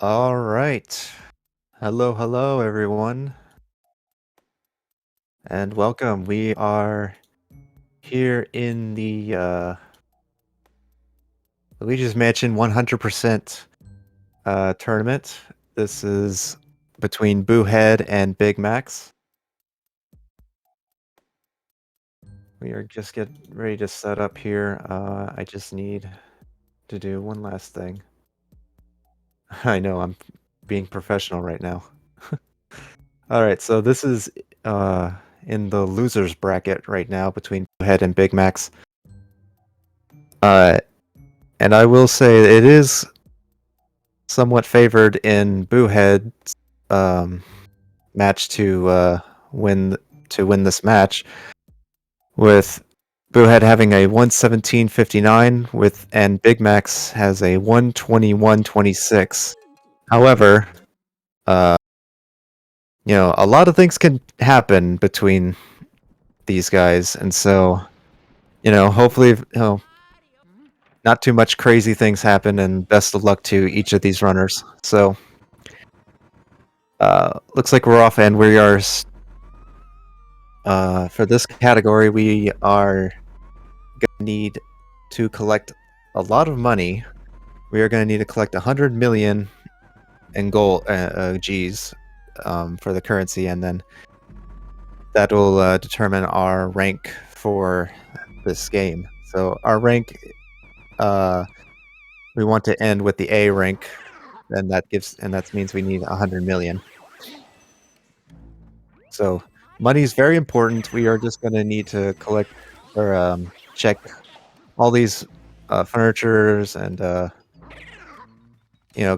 All right. Hello, everyone, and welcome. We are here in the Luigi's Mansion 100% tournament. This is between Boohead and Big Max. We are just getting ready to set up here. I just need to do one last thing. I know, I'm being professional right now. All right, so this is in the losers bracket right now between Boohead and Big Max. And I will say it is somewhat favored in Boohead's match to win this match, with Boohead having a 117.59 and Big Max has a 121.26. However, uh, a lot of things can happen between these guys, and so hopefully, not too much crazy things happen, and best of luck to each of these runners. So, looks like we're off, and we are, for this category, we are going to need to collect a lot of money. We are going to need to collect 100 million in gold, G's, for the currency, and then that will determine our rank for this game. So our rank, we want to end with the A rank, and that means we need 100 million. So money is very important. We are just going to need to collect or check all these furnitures and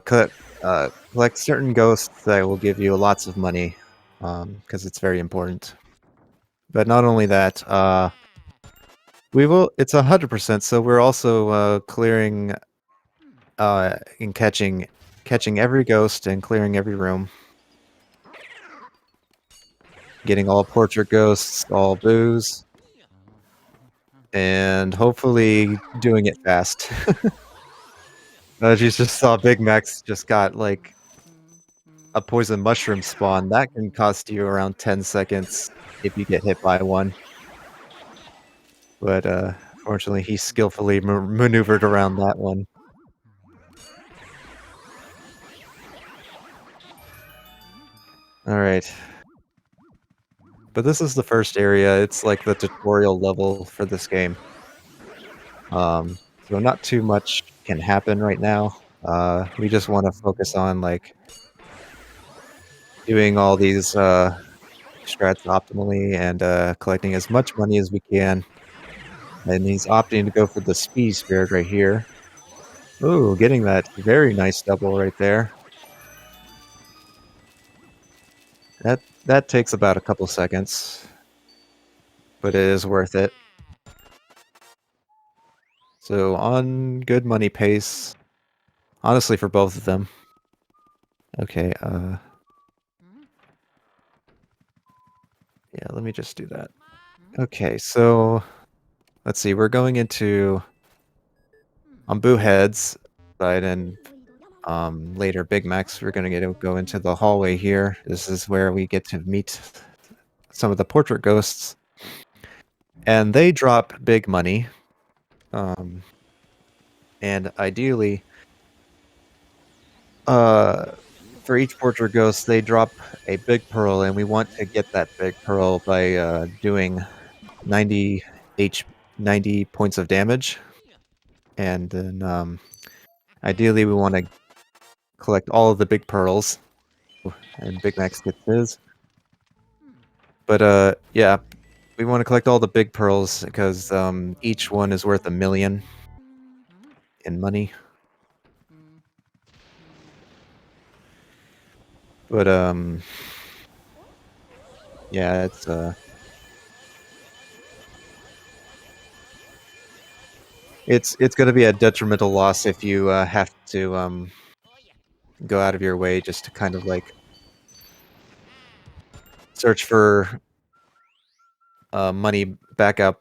collect certain ghosts that will give you lots of money, because it's very important. But not only that, it's 100%. So we're also clearing and catching every ghost and clearing every room, getting all portrait ghosts, all booze, and hopefully doing it fast. You just saw Big Max just got like a poison mushroom spawn. That can cost you around 10 seconds if you get hit by one. But fortunately, he skillfully maneuvered around that one. All right. But this is the first area. It's like the tutorial level for this game. So not too much can happen right now. We just want to focus on like doing all these strats optimally and collecting as much money as we can. And he's opting to go for the speed spirit right here. Ooh, getting that very nice double right there. That takes about a couple seconds, but it is worth it. So on good money pace, honestly, for both of them. Okay, yeah, let me just do that. Okay, so let's see, we're going into on Boohead's side, and later Big Max, we're gonna go into the hallway here. This is where we get to meet some of the portrait ghosts, and they drop big money. And ideally, for each portrait ghost, they drop a big pearl, and we want to get that big pearl by doing 90 points of damage, and then ideally we want to collect all of the big pearls, and Big Max gets his. But yeah, we want to collect all the big pearls because each one is worth 1 million in money. But yeah, it's going to be a detrimental loss if you have to go out of your way just to kind of like search for money backup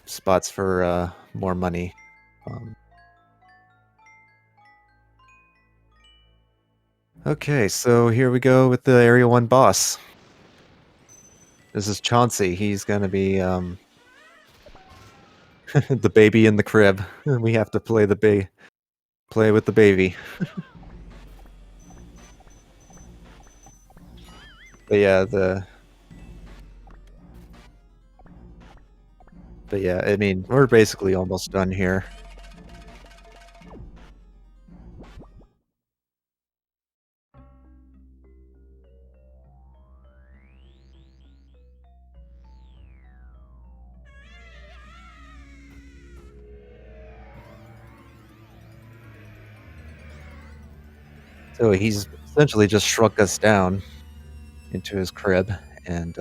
spots for more money. Okay, so here we go with the Area 1 boss. This is Chauncey. He's gonna be the baby in the crib. We have to play play with the baby. But yeah, I mean, we're basically almost done here. So he's essentially just shrunk us down into his crib, and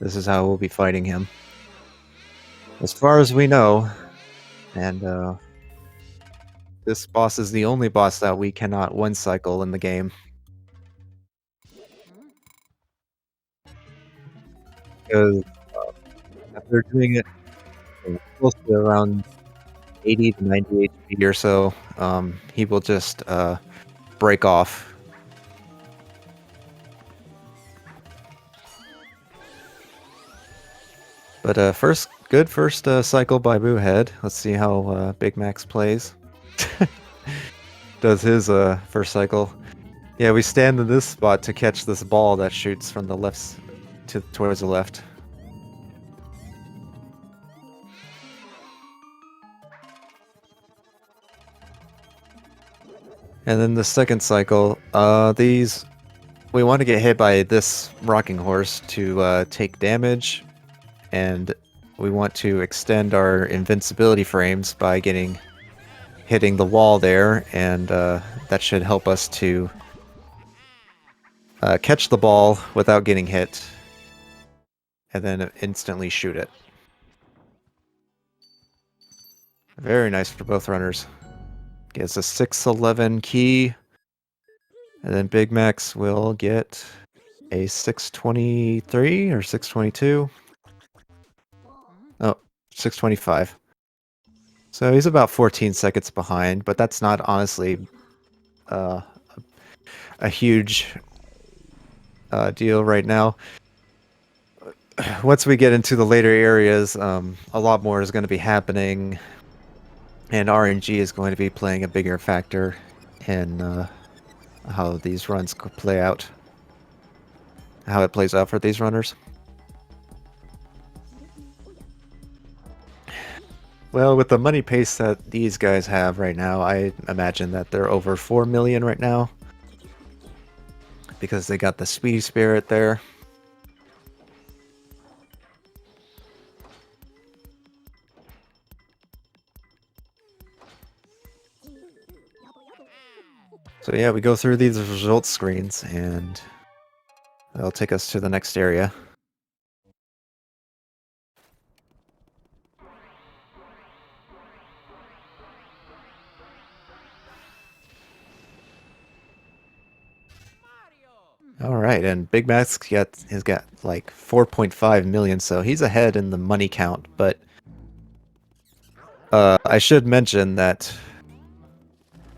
this is how we'll be fighting him. As far as we know, and this boss is the only boss that we cannot one cycle in the game. Because after doing it close to around 80 to 90 HP or so, he will just break off. But good first cycle by Boohead. Let's see how Big Max plays. Does his first cycle. Yeah, we stand in this spot to catch this ball that shoots from the left towards the left. And then the second cycle, we want to get hit by this rocking horse to take damage, and we want to extend our invincibility frames by hitting the wall there, and that should help us to catch the ball without getting hit, and then instantly shoot it. Very nice for both runners. Gets a 611 key, and then Big Max will get a 623 or 622. Oh, 625. So he's about 14 seconds behind, but that's not honestly a huge deal right now. Once we get into the later areas, a lot more is going to be happening, and RNG is going to be playing a bigger factor in how these runs could play out, how it plays out for these runners. Well, with the money pace that these guys have right now, I imagine that they're over 4 million right now, because they got the Speedy Spirit there. So yeah, we go through these results screens, and that'll take us to the next area. All right, and Big Mac's has got like 4.5 million, so he's ahead in the money count. But I should mention that,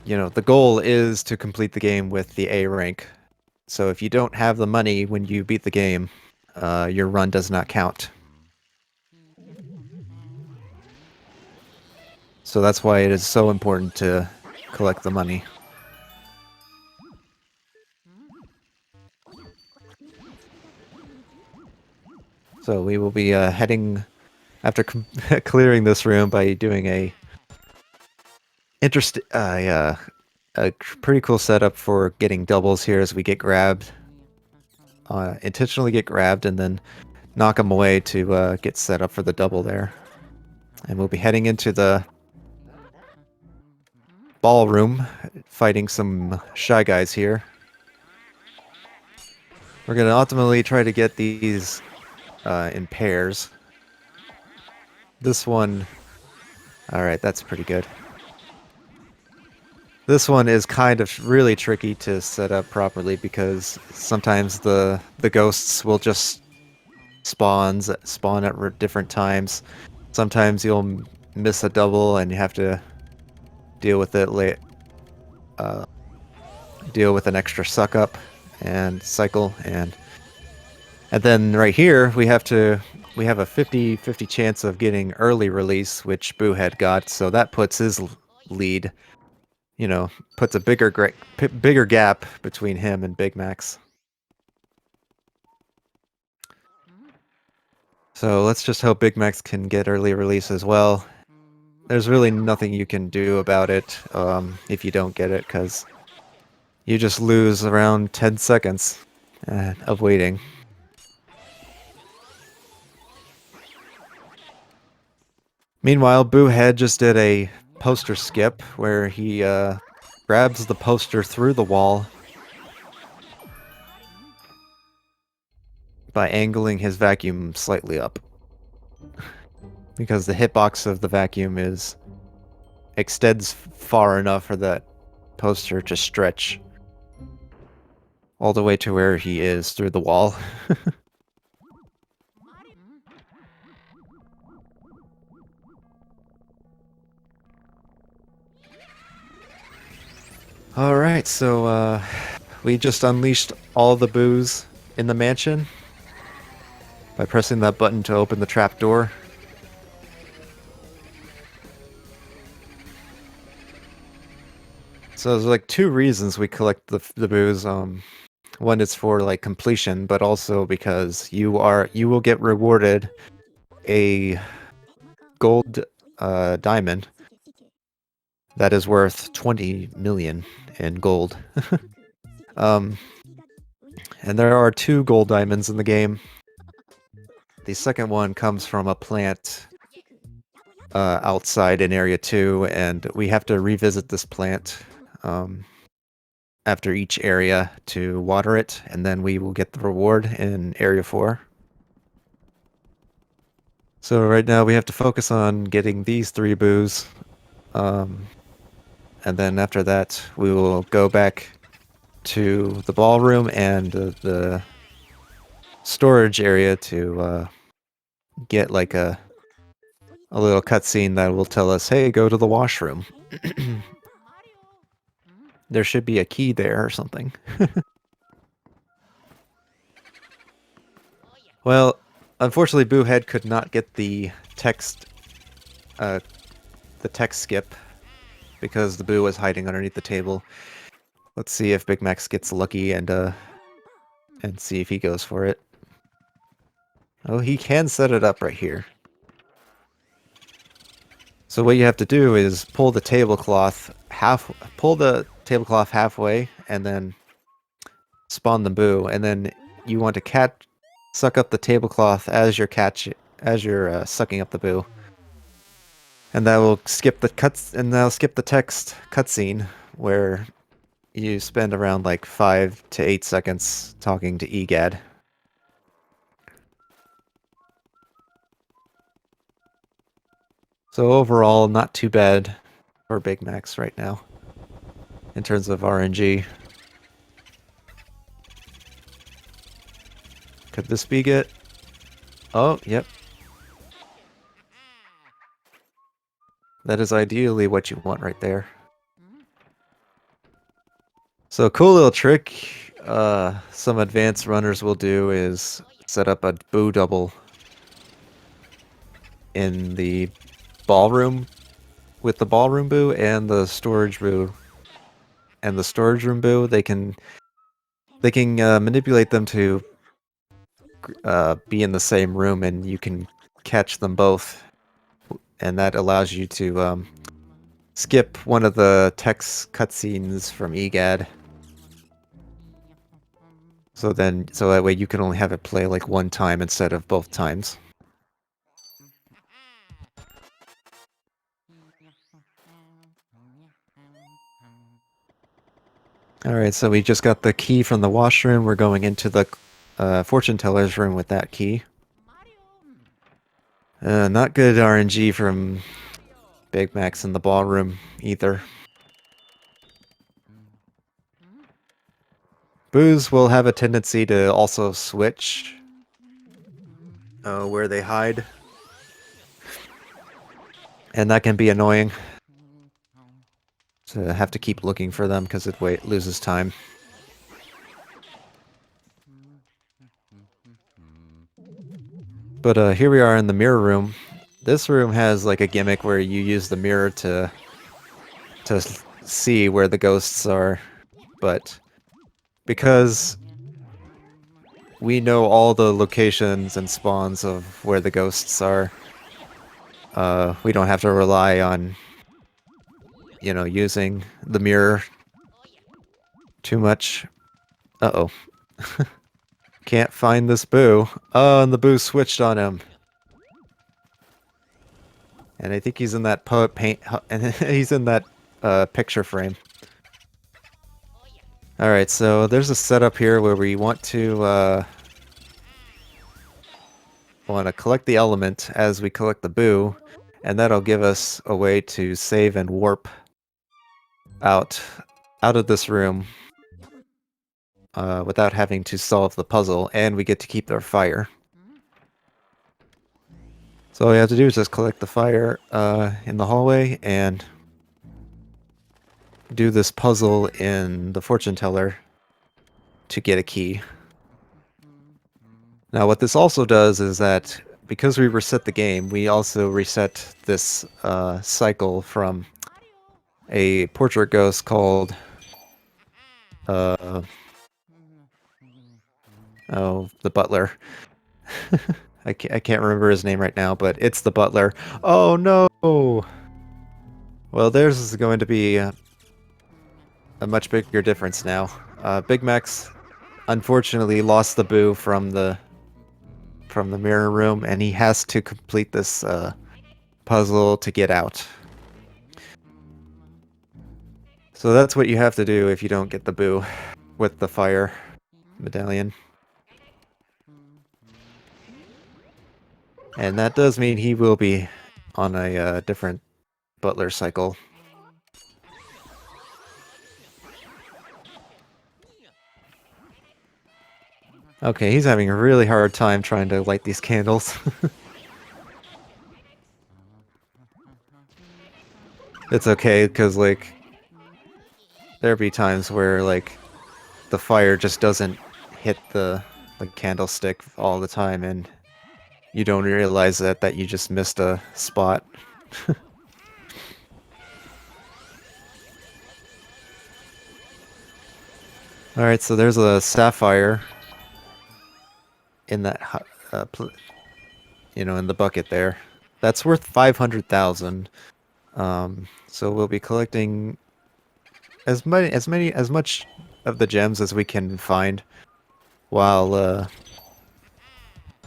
you know, the goal is to complete the game with the A rank. So if you don't have the money when you beat the game, your run does not count. So that's why it is so important to collect the money. So we will be heading after clearing this room by doing a pretty cool setup for getting doubles here as we get grabbed, intentionally get grabbed, and then knock them away to get set up for the double there. And we'll be heading into the ballroom, fighting some Shy Guys here. We're going to ultimately try to get these in pairs. This one... Alright, that's pretty good. This one is kind of really tricky to set up properly because sometimes the ghosts will just spawn at different times. Sometimes you'll miss a double and you have to deal with it deal with an extra suck up and cycle, and then right here we have a 50-50 chance of getting early release, which Boohead got, so that puts his lead, you know, puts a bigger gap between him and Big Max. So let's just hope Big Max can get early release as well. There's really nothing you can do about it if you don't get it, because you just lose around 10 seconds of waiting. Meanwhile, Boohead just did a poster skip where he grabs the poster through the wall by angling his vacuum slightly up. Because the hitbox of the vacuum extends far enough for that poster to stretch all the way to where he is through the wall. Alright, so we just unleashed all the boos in the mansion by pressing that button to open the trapdoor. So there's like two reasons we collect the boos. One is for like completion, but also because you will get rewarded a gold diamond that is worth 20 million in gold. And there are 2 gold diamonds in the game. The second one comes from a plant outside in Area 2, and we have to revisit this plant after each area to water it, and then we will get the reward in Area 4. So right now we have to focus on getting these 3 boos, and then after that we will go back to the ballroom and the storage area to get like a little cutscene that will tell us, hey, go to the washroom. There should be a key there or something. Well, unfortunately, Boohead could not get the text skip because the Boo was hiding underneath the table. Let's see if Big Max gets lucky and see if he goes for it. Oh, he can set it up right here. So what you have to do is pull the tablecloth halfway, and then spawn the Boo, and then you want to suck up the tablecloth as you're sucking up the Boo, and that will skip the text cutscene where you spend around like 5 to 8 seconds talking to EGAD. So overall, not too bad for Big Max right now in terms of RNG. Could this be it? Oh, yep. That is ideally what you want right there. So cool little trick some advanced runners will do is set up a Boo double in the ballroom with the ballroom Boo and the storage Boo. And the storage room Boo, they can manipulate them to be in the same room, and you can catch them both, and that allows you to skip one of the text cutscenes from EGAD. So that way you can only have it play like one time instead of both times. Alright, so we just got the key from the washroom. We're going into the fortune teller's room with that key. Not good RNG from Big Max in the ballroom either. Boos will have a tendency to also switch where they hide, and that can be annoying. to have to keep looking for them because it loses time. But here we are in the mirror room. This room has like a gimmick where you use the mirror to see where the ghosts are, but because we know all the locations and spawns of where the ghosts are, we don't have to rely on, you know, using the mirror too much. Uh-oh. Can't find this Boo. Oh, and the Boo switched on him. And I think he's in that and he's in that picture frame. Alright, so there's a setup here where we want to collect the element as we collect the Boo, and that'll give us a way to save and warp out of this room without having to solve the puzzle, and we get to keep our fire. So all we have to do is just collect the fire in the hallway and do this puzzle in the fortune teller to get a key. Now what this also does is that because we reset the game, we also reset this cycle from a portrait ghost called oh, the butler. I can't remember his name right now, but it's the butler. Oh no! Well, theirs is going to be a much bigger difference now. Big Max unfortunately lost the Boo from the mirror room, and he has to complete this puzzle to get out. So that's what you have to do if you don't get the Boo with the fire medallion. And that does mean he will be on a different butler cycle. Okay, he's having a really hard time trying to light these candles. It's okay, because, like, there'll be times where, like, the fire just doesn't hit the candlestick all the time, and you don't realize that you just missed a spot. Alright, so there's a sapphire in that, you know, in the bucket there. That's worth 500,000. So we'll be collecting as much of the gems as we can find while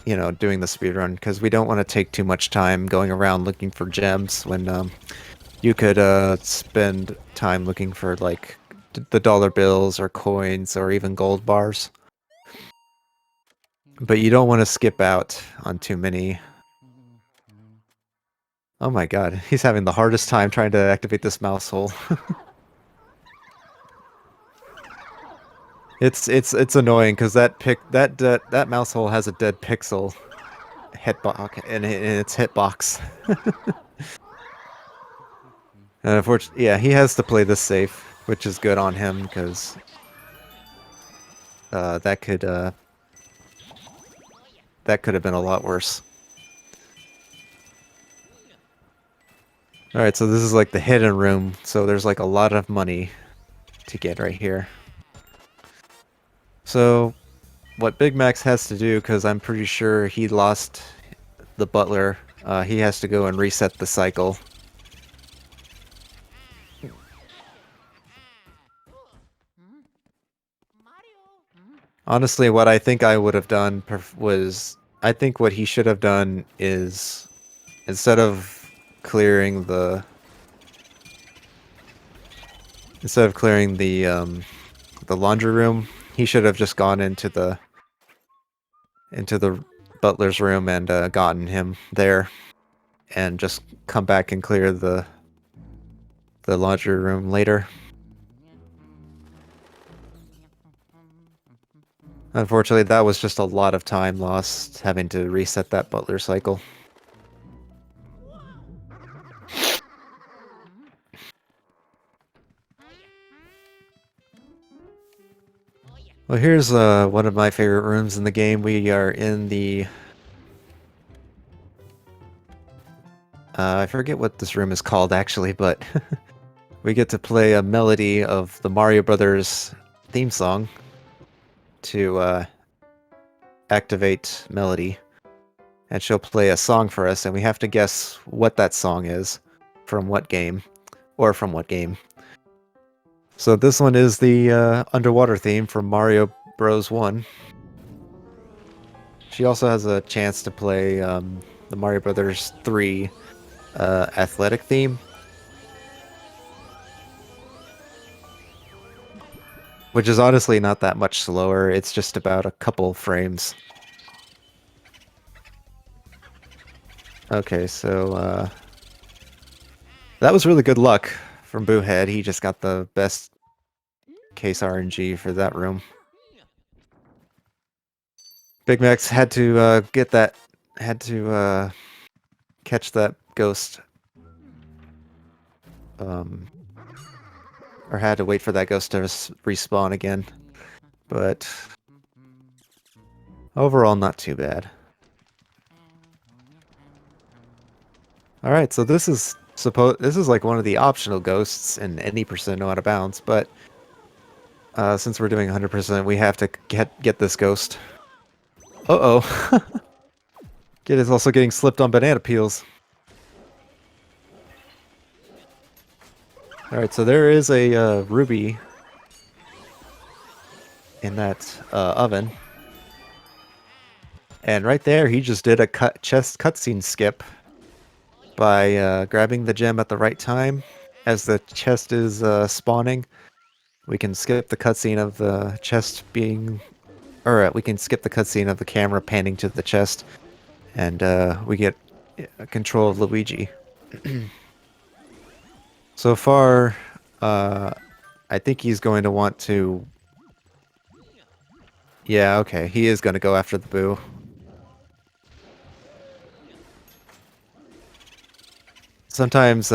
you know, doing the speedrun, because we don't want to take too much time going around looking for gems when you could spend time looking for like the dollar bills or coins or even gold bars. But you don't want to skip out on too many. Oh my god, he's having the hardest time trying to activate this mouse hole. It's annoying because that mouse hole has a dead pixel hitbox in its hitbox. And unfortunately, yeah, he has to play this safe, which is good on him because that could have been a lot worse. Alright, so this is like the hidden room, so there's like a lot of money to get right here. So, what Big Max has to do, because I'm pretty sure he lost the butler, he has to go and reset the cycle. Honestly, what I think I would have done was, I think what he should have done is, instead of clearing the laundry room, he should have just gone into the butler's room and gotten him there, and just come back and clear the laundry room later. Unfortunately, that was just a lot of time lost having to reset that butler cycle. Well, here's one of my favorite rooms in the game. We are in the... I forget what this room is called, actually, but we get to play a melody of the Mario Brothers theme song to activate Melody. And she'll play a song for us, and we have to guess what that song is, from what game, or from what game. So this one is the underwater theme from Mario Bros. 1. She also has a chance to play the Mario Brothers 3 athletic theme, which is honestly not that much slower. It's just about a couple frames. Okay, so that was really good luck from Boohead. He just got the best case RNG for that room. Big Max had to get that, had to catch that ghost, or had to wait for that ghost to respawn again. But overall, not too bad. All right, so this is like one of the optional ghosts in any percent out of bounds, but since we're doing 100%, we have to get this ghost. Uh-oh. Kid is also getting slipped on banana peels. Alright, so there is a ruby in that oven. And right there, he just did a chest cutscene skip by grabbing the gem at the right time as the chest is spawning. We can skip the cutscene of the chest being... Or we can skip the cutscene of the camera panning to the chest. And we get control of Luigi. So far, I think he's going to want to... Yeah, okay, he is going to go after the Boo. Sometimes,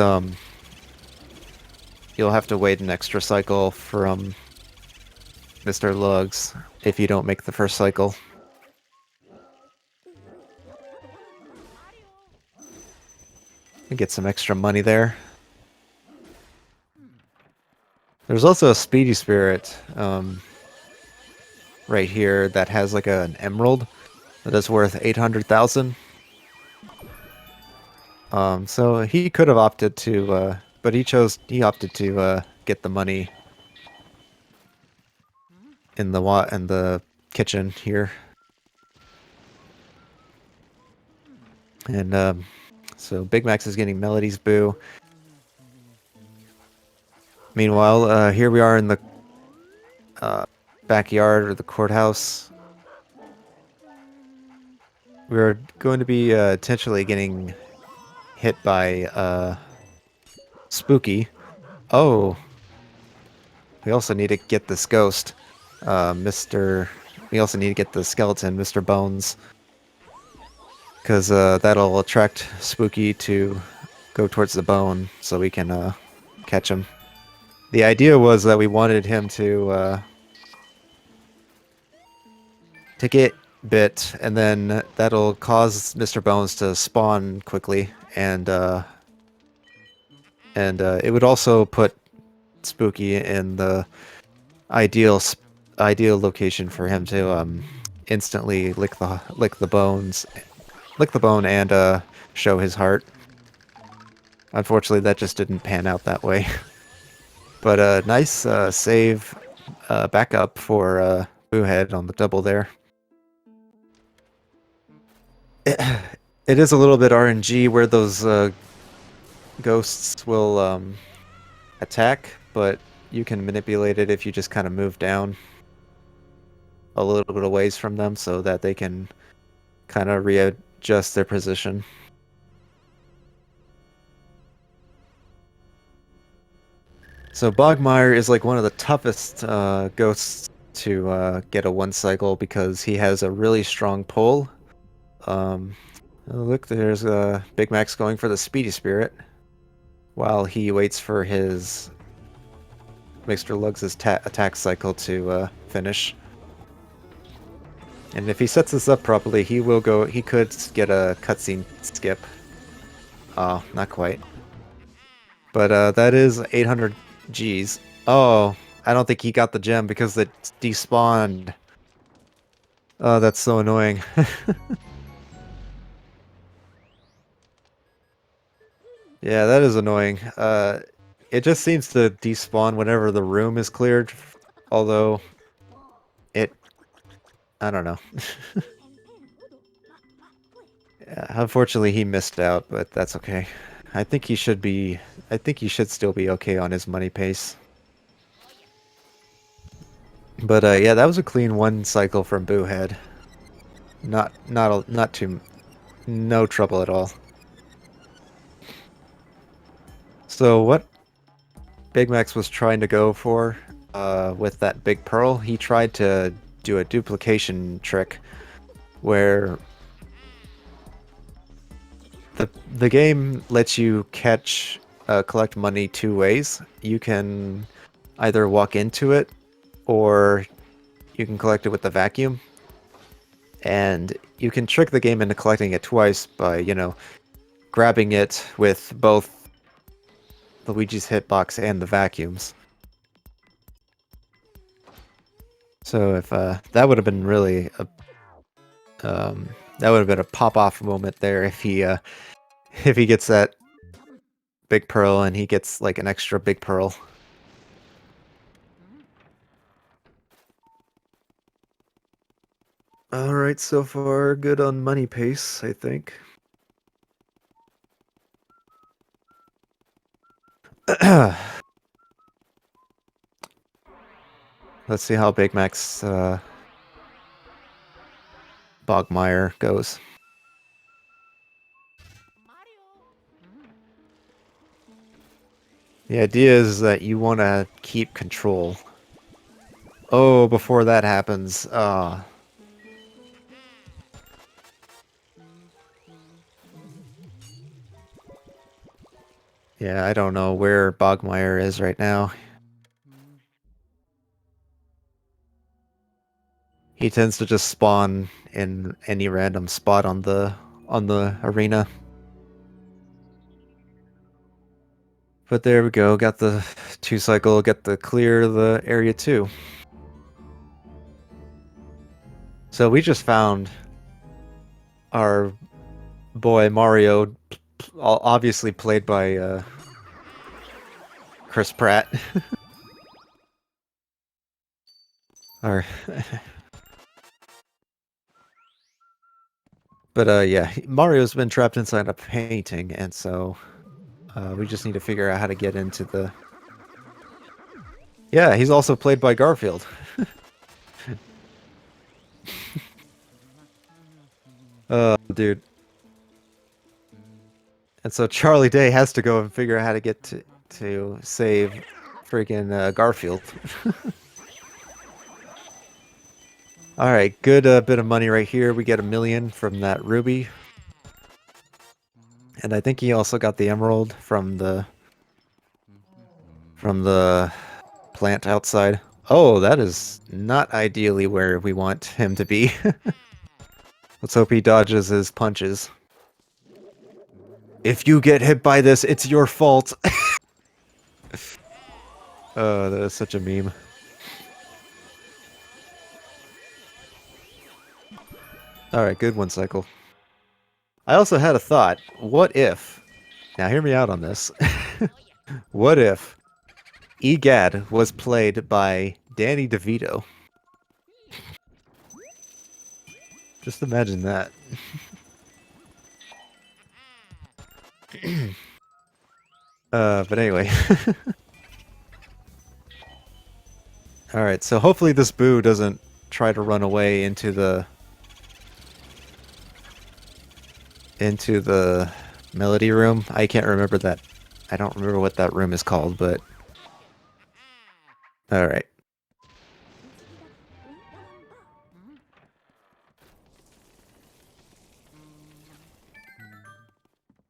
you'll have to wait an extra cycle from Mr. Lugs if you don't make the first cycle. And get some extra money there. There's also a Speedy Spirit right here that has like an emerald that is worth 800,000. So he could have opted to, but he opted to get the money in the kitchen here. And so Big Max is getting Melody's Boo. Meanwhile, here we are in the backyard or the courthouse. We're going to be potentially getting hit by Spooky. Oh, we also need to get this ghost, We also need to get the skeleton, Mr. Bones, because that'll attract Spooky to go towards the bone, so we can catch him. The idea was that we wanted him to get bit, and then that'll cause Mr. Bones to spawn quickly, and it would also put Spooky in the ideal location for him to instantly lick the bone and show his heart. Unfortunately, that just didn't pan out that way. But nice save backup for Boohead on the double there. It is a little bit RNG where those ghosts will attack, but you can manipulate it if you just kind of move down a little bit of ways from them so that they can kind of readjust their position. So Bogmire is like one of the toughest ghosts to get a one cycle because he has a really strong pull. Look, there's Big Max going for the Speedy Spirit while he waits for his Mr. Lugs' attack cycle to finish. And if he sets this up properly, he will go. He could get a cutscene skip. Oh, not quite. But that is 800 Gs. Oh, I don't think he got the gem because it despawned. Oh, that's so annoying. Yeah, that is annoying. It just seems to despawn whenever the room is cleared. Although, I don't know. Yeah, unfortunately, he missed out, but that's okay. I think he should be. I think he should still be okay on his money pace. But yeah, that was a clean one cycle from Boohead. Not too, no trouble at all. So what Big Max was trying to go for with that big pearl, he tried to do a duplication trick where the game lets you collect money two ways. You can either walk into it or you can collect it with the vacuum. And you can trick the game into collecting it twice by, grabbing it with both Luigi's hitbox and the vacuums. So if that would have been really that would have been a pop-off moment there if he gets that big pearl and he gets like an extra big pearl. All right, so far good on money pace, I think. Let's see how Big Max Bogmire goes. The idea is that you want to keep control. Oh, before that happens, yeah, I don't know where Bogmire is right now. He tends to just spawn in any random spot on the arena. But there we go, got the 2-cycle, get the clear the area 2. So we just found our boy Mario, obviously played by Chris Pratt. Or But yeah, Mario's been trapped inside a painting, and so we just need to figure out how to get into the... Yeah, he's also played by Garfield. Dude. And so Charlie Day has to go and figure out how to get to save freaking Garfield. Alright, good bit of money right here. We get $1 million from that ruby. And I think he also got the emerald from the plant outside. Oh, that is not ideally where we want him to be. Let's hope he dodges his punches. If you get hit by this, it's your fault. Oh, that is such a meme. Alright, good one cycle. I also had a thought. What if... Now hear me out on this. What if Egad was played by Danny DeVito? Just imagine that. But anyway. Alright, so hopefully this Boo doesn't try to run away into the melody room. I can't remember that. I don't remember what that room is called, but... Alright.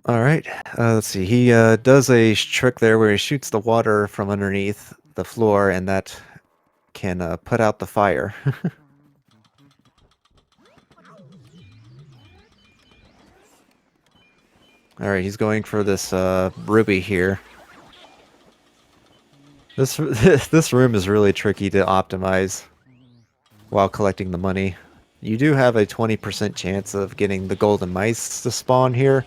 Alright, let's see. He does a trick there where he shoots the water from underneath the floor, and that can put out the fire. All right, he's going for this ruby here. This this room is really tricky to optimize while collecting the money. You do have a 20% chance of getting the golden mice to spawn here.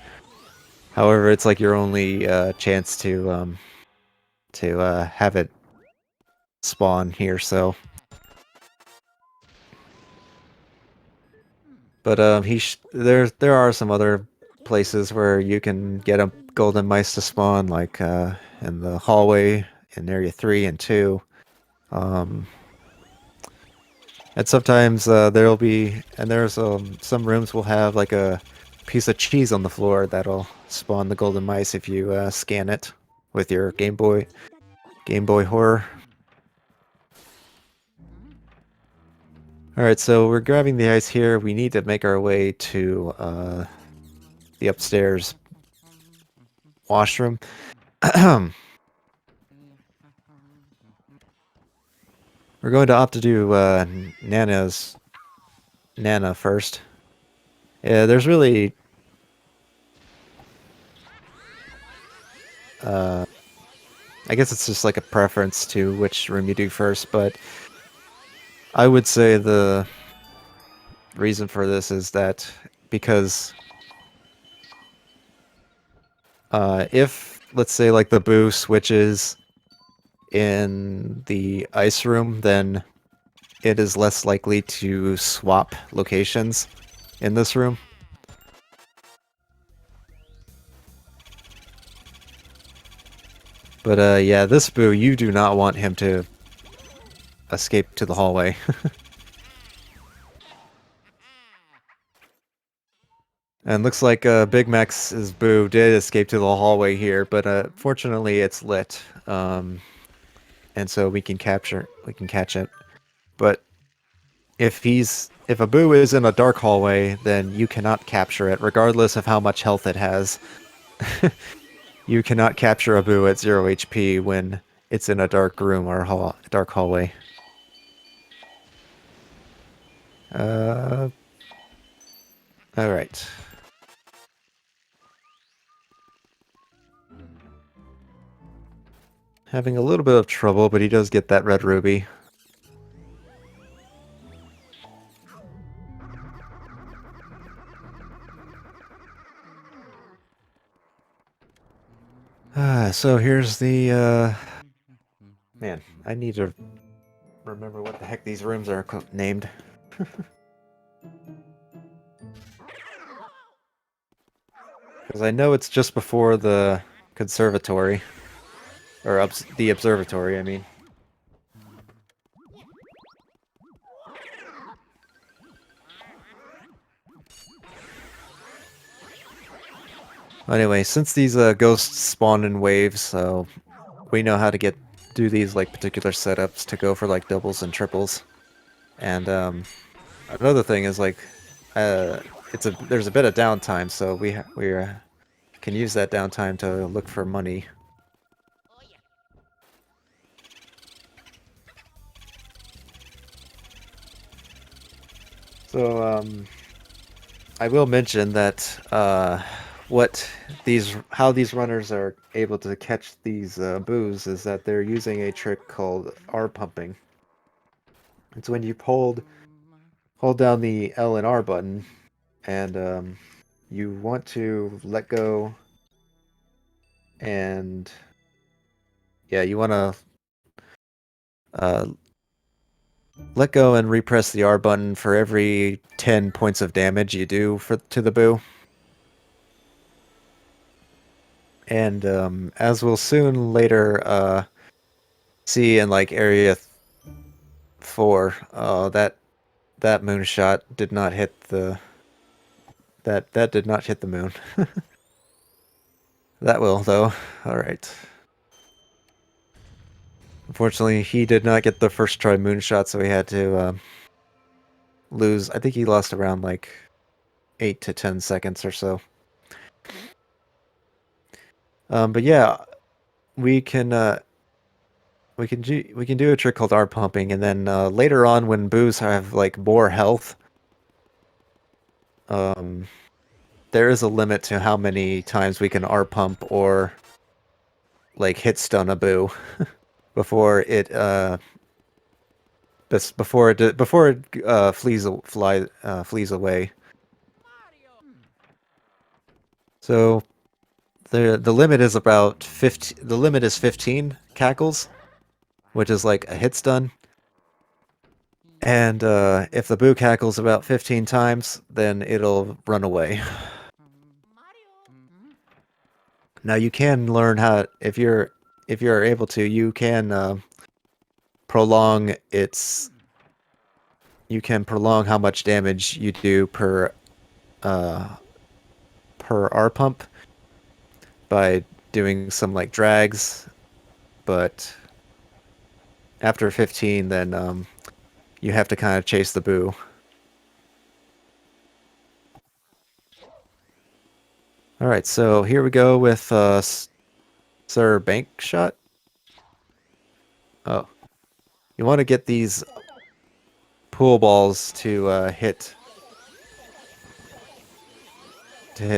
However, it's like your only chance to have it spawn here. So, but there are some other places where you can get a golden mice to spawn, like in the hallway in area 3 and 2. And sometimes there's some rooms will have like a piece of cheese on the floor that'll spawn the golden mice if you scan it with your Game Boy Horror. All right, so we're grabbing the ice here. We need to make our way to the upstairs washroom. We're going to opt to do Nana first. Yeah, there's really I guess it's just like a preference to which room you do first, but I would say the reason for this is that because if, let's say, like the Boo switches in the ice room, then it is less likely to swap locations in this room. But yeah, this Boo, you do not want him to escape to the hallway. And looks like Big Mac's Boo did escape to the hallway here, but fortunately it's lit, and so we can catch it. But if a Boo is in a dark hallway, then you cannot capture it, regardless of how much health it has. You cannot capture a Boo at 0 HP when it's in a dark room or dark hallway. All right. Having a little bit of trouble, but he does get that red ruby. So here's the, man, I need to remember what the heck these rooms are named. Because I know it's just before the conservatory. Or the observatory, I mean. Anyway, since these ghosts spawn in waves, so we know how to do these like particular setups to go for like doubles and triples. And another thing is like there's a bit of downtime, so we can use that downtime to look for money. So I will mention that how these runners are able to catch these boos is that they're using a trick called R pumping. It's when you hold down the L and R button, and you want to let go, and yeah, you want to let go and repress the R button for every 10 points of damage you do to the Boo. And as we'll soon later see in like area 4, that moonshot did not hit the that did not hit the moon. That will though. All right. Unfortunately, he did not get the first try moonshot, so he had to lose. I think he lost around like 8 to 10 seconds or so. But yeah, we can do a trick called R pumping, and then later on when Boos have like more health, there is a limit to how many times we can R pump or like hit stun a Boo before it flees away. So the limit is about 15. The limit is 15 cackles, which is like a hit stun. And if the Boo cackles about 15 times, then it'll run away. Now you can learn how, if you're able to, you can prolong its. You can prolong how much damage you do per R pump by doing some like drags, but after 15, then you have to kind of chase the Boo. All right, so here we go with Sir Bank Shot. Oh, you want to get these pool balls to hit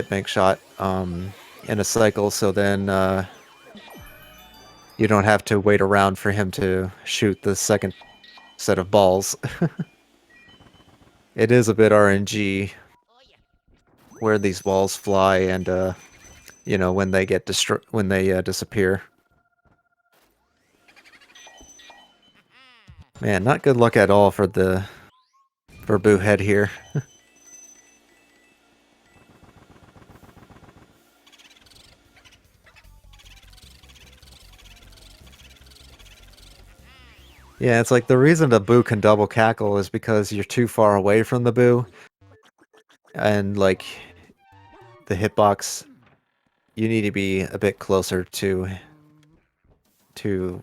Bank Shot in a cycle, so then you don't have to wait around for him to shoot the second set of balls. It is a bit RNG where these balls fly and you know, when they get disappear. Man, not good luck at all for Boohead here. Yeah, it's like the reason the Boo can double cackle is because you're too far away from the Boo. And like the hitbox, you need to be a bit closer to the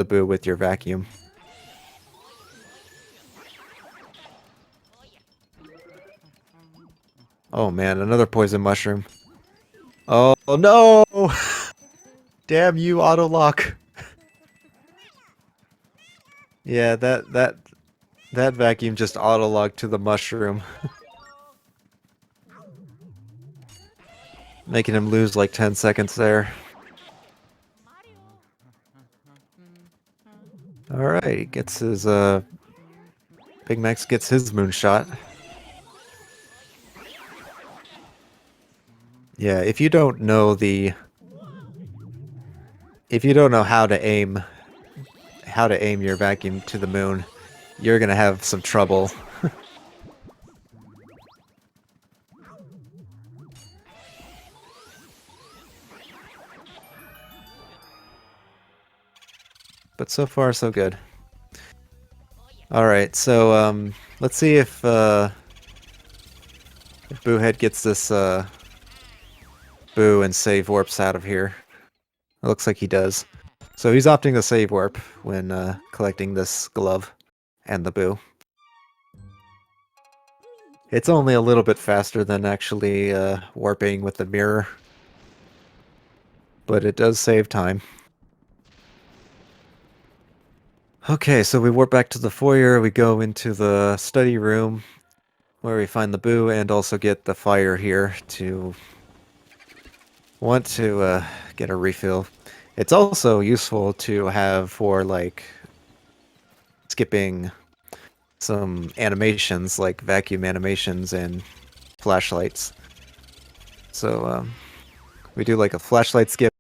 Boo with your vacuum. Oh man, another poison mushroom. Oh no! Damn you, auto lock. Yeah, that vacuum just auto locked to the mushroom. Making him lose like 10 seconds there. Alright, gets his Big Max gets his moonshot. Yeah, if you don't know how to aim your vacuum to the moon, you're gonna have some trouble. But so far, so good. Alright, so let's see if Boohead gets this Boo and save warps out of here. It looks like he does. So he's opting to save warp when collecting this glove and the Boo. It's only a little bit faster than actually warping with the mirror, but it does save time. Okay, so we warp back to the foyer, we go into the study room, where we find the Boo and also get the fire here to want to get a refill. It's also useful to have for like skipping some animations like vacuum animations and flashlights. So we do like a flashlight skip